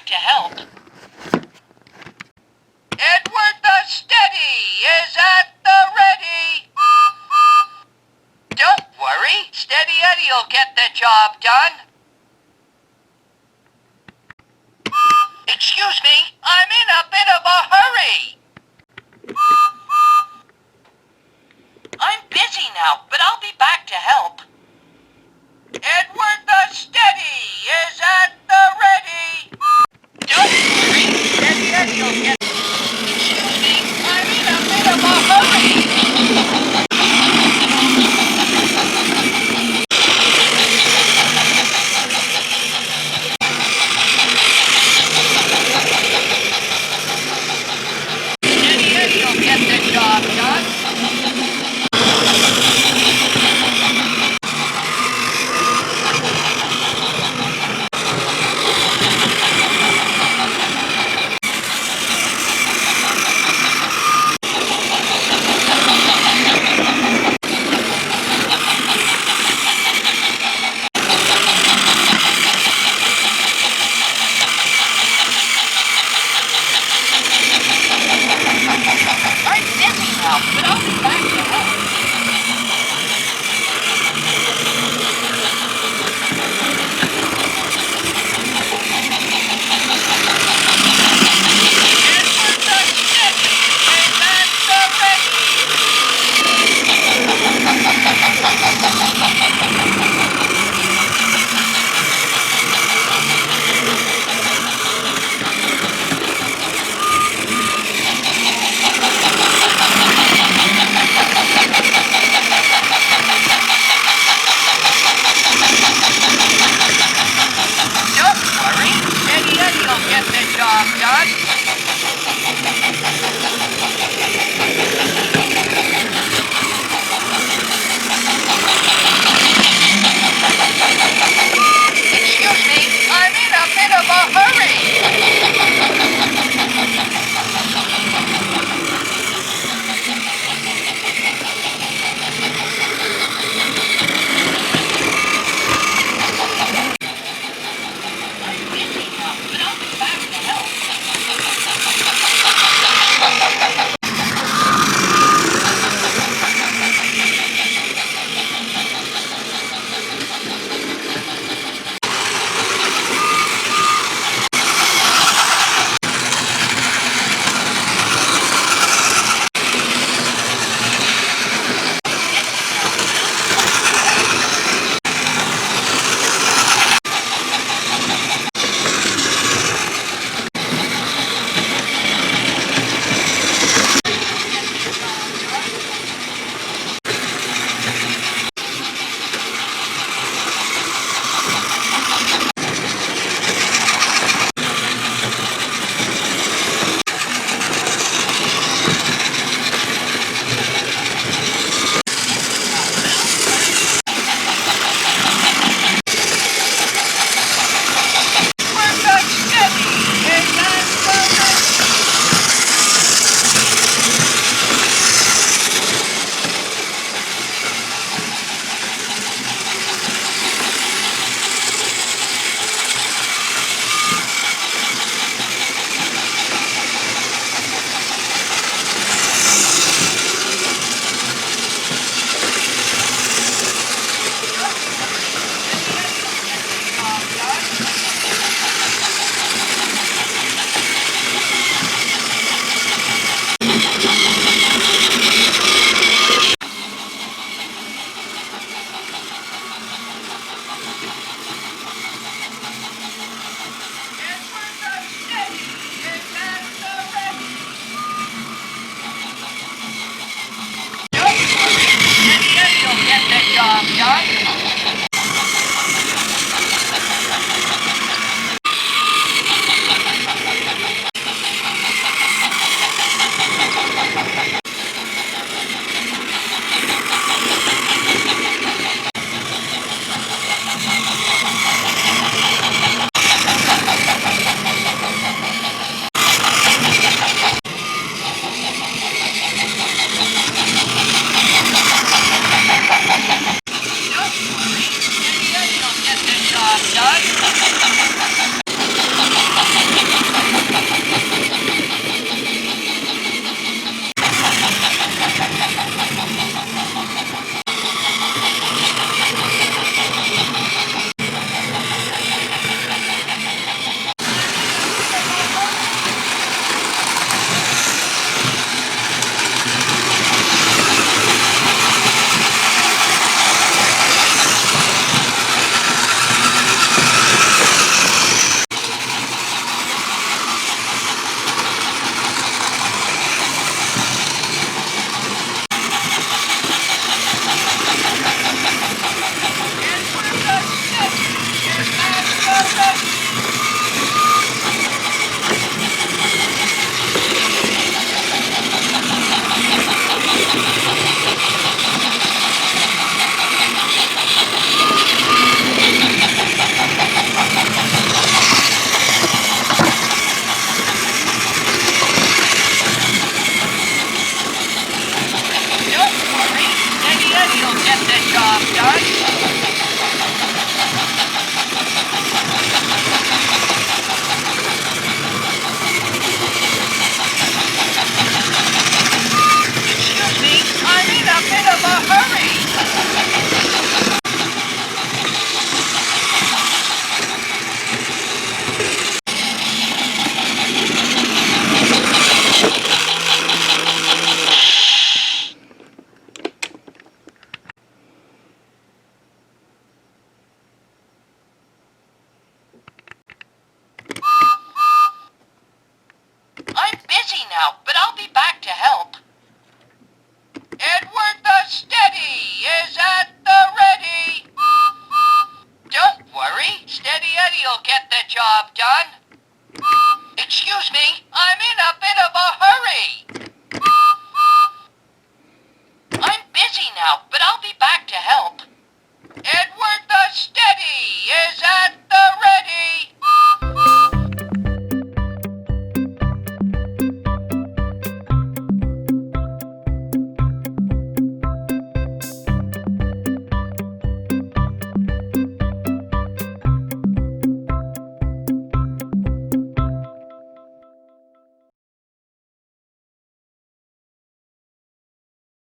to help. Edward the Steady is at the ready. Don't worry, Steady Eddie'll get the job done. Excuse me, I'm in a bit of a hurry. I'm busy now, but I'll be back to help. Edward the Steady is at the ready. Don't worry, Steady Eddie'll get... Excuse me, I'm in a bit of a hurry. now, but I'll be back to help. Edward the Steady is at the ready. Don't worry, Steady Eddie'll get the job done. Excuse me, I'm in a bit of a hurry. I'm busy now, but I'll be back to help. Edward the Steady is at the ready.